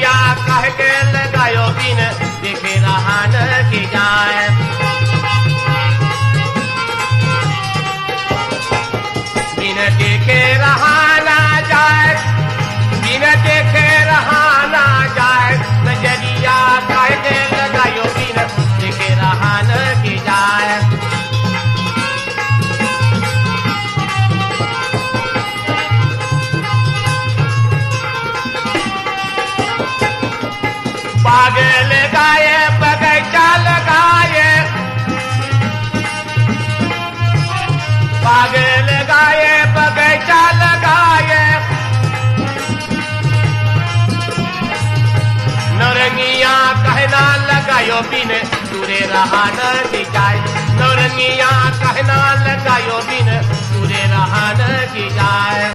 नजरिया कह के लगायो बिन देखे रहा न की जाए। बिन देखे रहा ना जाए, बिन देखे रहा ना जाए, नजरिया कह के लगायो बिन देखे रहा न की जाए। बाग लगाए बगीचा लगाए, बाग लगाए बगीचा लगाए, नौरंगिया कहना लगायो बिन दूरे रहा न की जाए। नौरंगिया कहना लगायो बिन दूरे रहा न की जाए।